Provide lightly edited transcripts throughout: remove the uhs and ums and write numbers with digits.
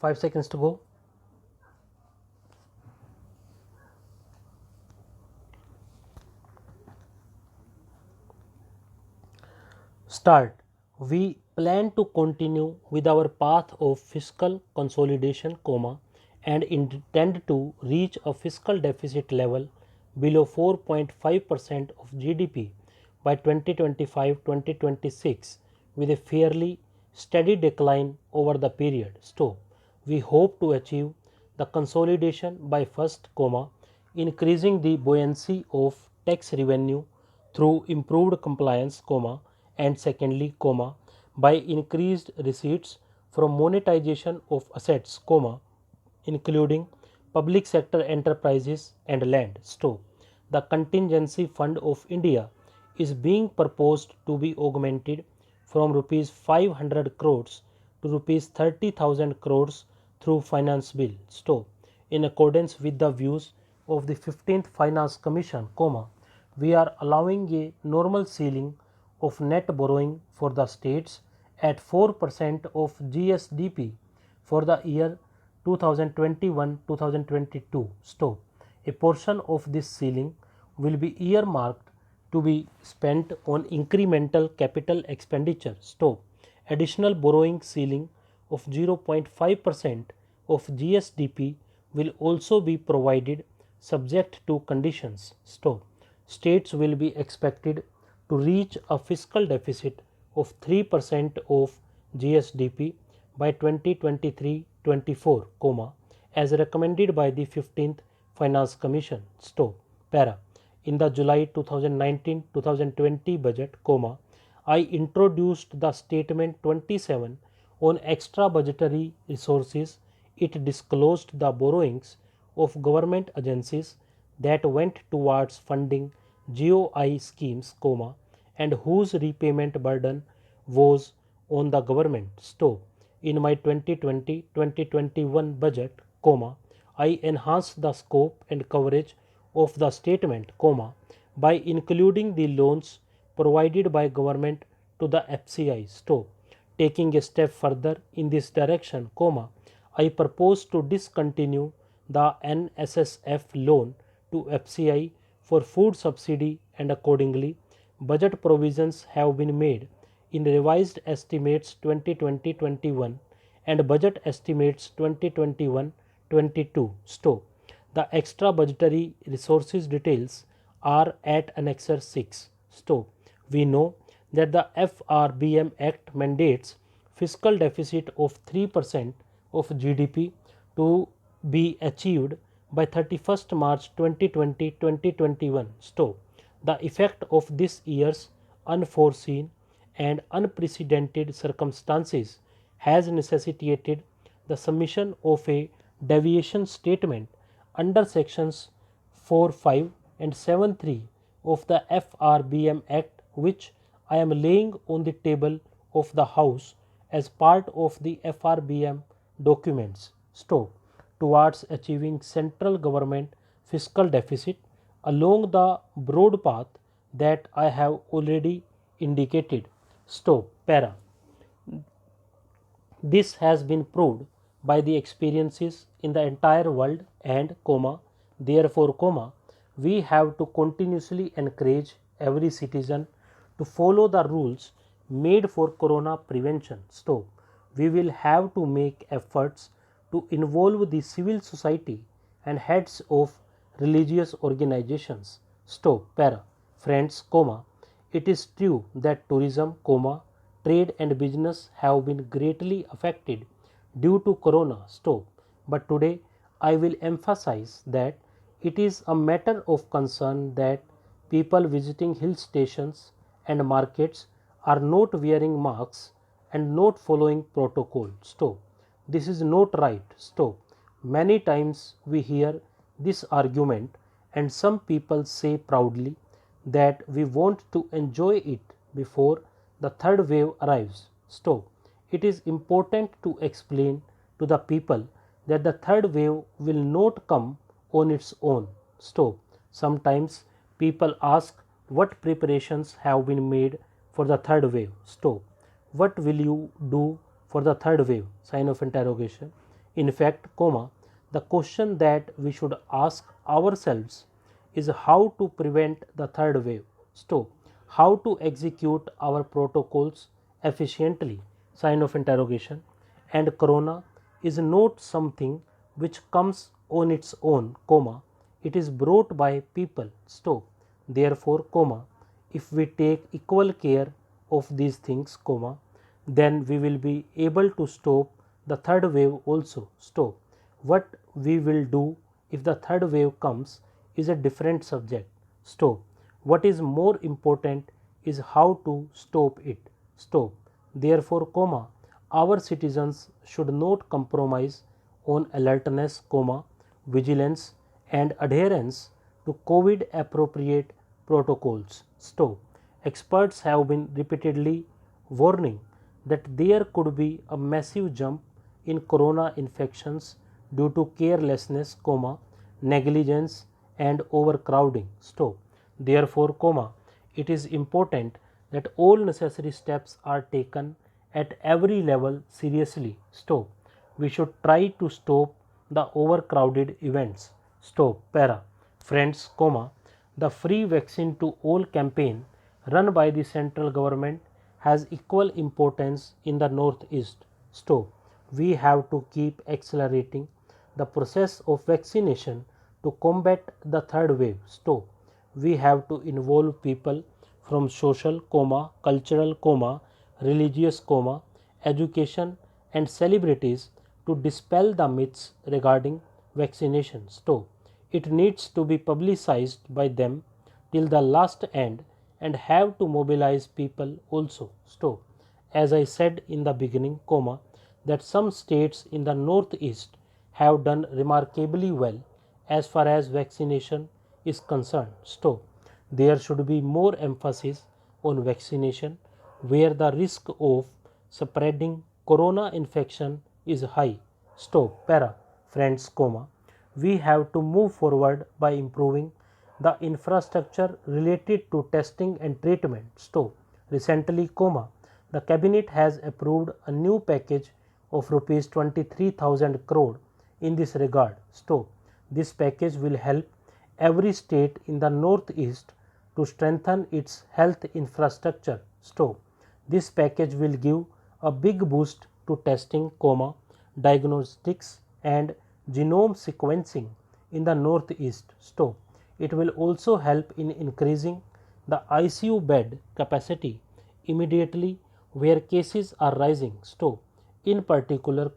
5 seconds to go. Start. We plan to continue with our path of fiscal consolidation, and intend to reach a fiscal deficit level below 4.5% of GDP by 2025-2026 with a fairly steady decline over the period. So, we hope to achieve the consolidation by first, increasing the buoyancy of tax revenue through improved compliance, and secondly, by increased receipts from monetization of assets, including public sector enterprises and land. The contingency fund of India is being proposed to be augmented from rupees 500 crores to rupees 30,000 crores through finance bill. In accordance with the views of the 15th Finance Commission, we are allowing a normal ceiling of net borrowing for the states at 4% of GSDP for the year 2021-2022. A portion of this ceiling will be earmarked to be spent on incremental capital expenditure. Additional borrowing ceiling of 0.5% of GSDP will also be provided subject to conditions. States will be expected to reach a fiscal deficit of 3% of GSDP by 2023-24, as recommended by the 15th Finance Commission. Para. In the July 2019-2020 budget, I introduced the statement 27 on extra budgetary resources. It disclosed the borrowings of government agencies that went towards funding GOI schemes, and whose repayment burden was on the government. In my 2020-2021 budget, I enhanced the scope and coverage of the statement, by including the loans provided by government to the FCI. Taking a step further in this direction, I propose to discontinue the NSSF loan to FCI for food subsidy, and accordingly budget provisions have been made in revised estimates 2020-21 and budget estimates 2021-22. The extra budgetary resources details are at Annexure 6. We know that the FRBM Act mandates fiscal deficit of 3% of GDP to be achieved by 31st March 2020-2021. The effect of this year's unforeseen and unprecedented circumstances has necessitated the submission of a deviation statement under sections 4.5 and 7.3 of the FRBM Act, which I am laying on the table of the House as part of the FRBM documents. Towards achieving central government fiscal deficit along the broad path that I have already indicated. Para. This has been proved by the experiences in the entire world, and, therefore, we have to continuously encourage every citizen to follow the rules made for corona prevention. We will have to make efforts to involve the civil society and heads of religious organizations. Para. Friends, it is true that tourism, trade and business have been greatly affected due to corona. But today I will emphasize that it is a matter of concern that people visiting hill stations and markets are not wearing masks and not following protocol. This is not right. Many times we hear this argument, and some people say proudly that we want to enjoy it before the third wave arrives. It is important to explain to the people that the third wave will not come on its own. Sometimes people ask what preparations have been made for the third wave. What will you do for the third wave? Sign of interrogation. In fact, the question that we should ask ourselves is how to prevent the third wave. Stop. How to execute our protocols efficiently. Sign of interrogation. And corona is not something which comes on its own, it is brought by people. Stop. Therefore, if we take equal care of these things, then we will be able to stop the third wave also. Stop. What we will do if the third wave comes is a different subject. Stop. What is more important is how to stop it. Stop. Therefore, our citizens should not compromise on alertness, vigilance and adherence to COVID appropriate protocols. Stop. Experts have been repeatedly warning that there could be a massive jump in corona infections due to carelessness, negligence and overcrowding. Stop. Therefore, it is important that all necessary steps are taken at every level seriously. Stop. We should try to stop the overcrowded events. Stop. Para. Friends, the free vaccine to all campaign run by the central government has equal importance in the northeast. Stop. We have to keep accelerating the process of vaccination to combat the third wave. Stop. We have to involve people from social, cultural, religious, education and celebrities to dispel the myths regarding vaccination. Stop. It needs to be publicized by them till the last end and have to mobilize people also. Stop. As I said in the beginning, that some states in the northeast have done remarkably well as far as vaccination is concerned. Stop. There should be more emphasis on vaccination where the risk of spreading corona infection is high. Stop. Para. Friends, we have to move forward by improving the infrastructure related to testing and treatment. Stop. Recently, the cabinet has approved a new package of rupees 23,000 crore in this regard. Stop. This package will help every state in the northeast to strengthen its health infrastructure. Stop. This package will give a big boost to testing, diagnostics and genome sequencing in the northeast. Stop. It will also help in increasing the ICU bed capacity immediately where cases are rising. Stop. In particular,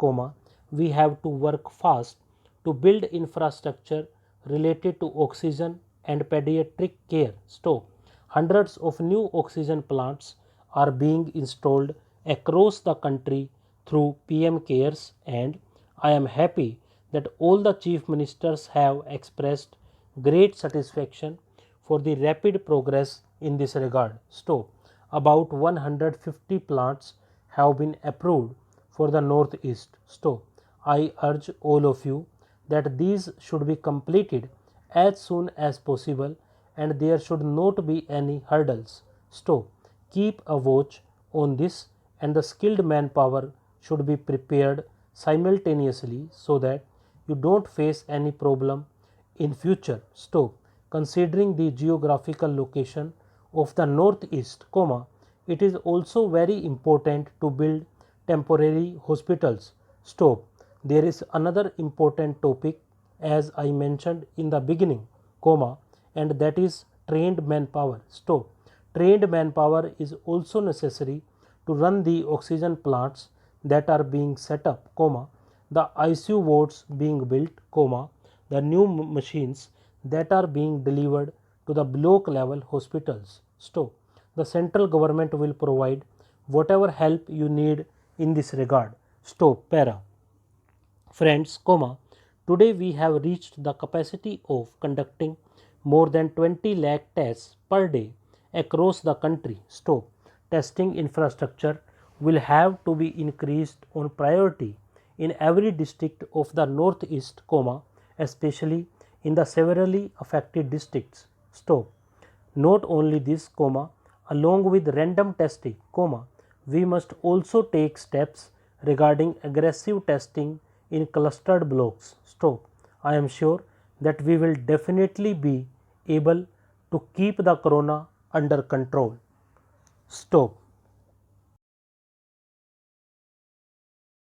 we have to work fast to build infrastructure related to oxygen and pediatric care. Stop. Hundreds of new oxygen plants are being installed across the country through PM cares, and I am happy that all the chief ministers have expressed great satisfaction for the rapid progress in this regard. Stop. About 150 plants have been approved for the northeast. Stop. I urge all of you that these should be completed as soon as possible and there should not be any hurdles. Stop. Keep a watch on this and the skilled manpower should be prepared simultaneously so that you don't face any problem in future. Stop. Considering the geographical location of the northeast, it is also very important to build temporary hospitals. Stop. There is another important topic as I mentioned in the beginning, and that is trained manpower. Stop. Trained manpower is also necessary to run the oxygen plants that are being set up, the ICU wards being built, the new machines that are being delivered to the block level hospitals. Stop. The central government will provide whatever help you need in this regard. Stop. Para. Friends, today we have reached the capacity of conducting more than 20 lakh tests per day across the country. Stop. Testing infrastructure will have to be increased on priority in every district of the northeast, especially in the severely affected districts. Stop. Not only this, along with random testing, we must also take steps regarding aggressive testing in clustered blocks. Stop. I am sure that we will definitely be able to keep the corona under control. Stop.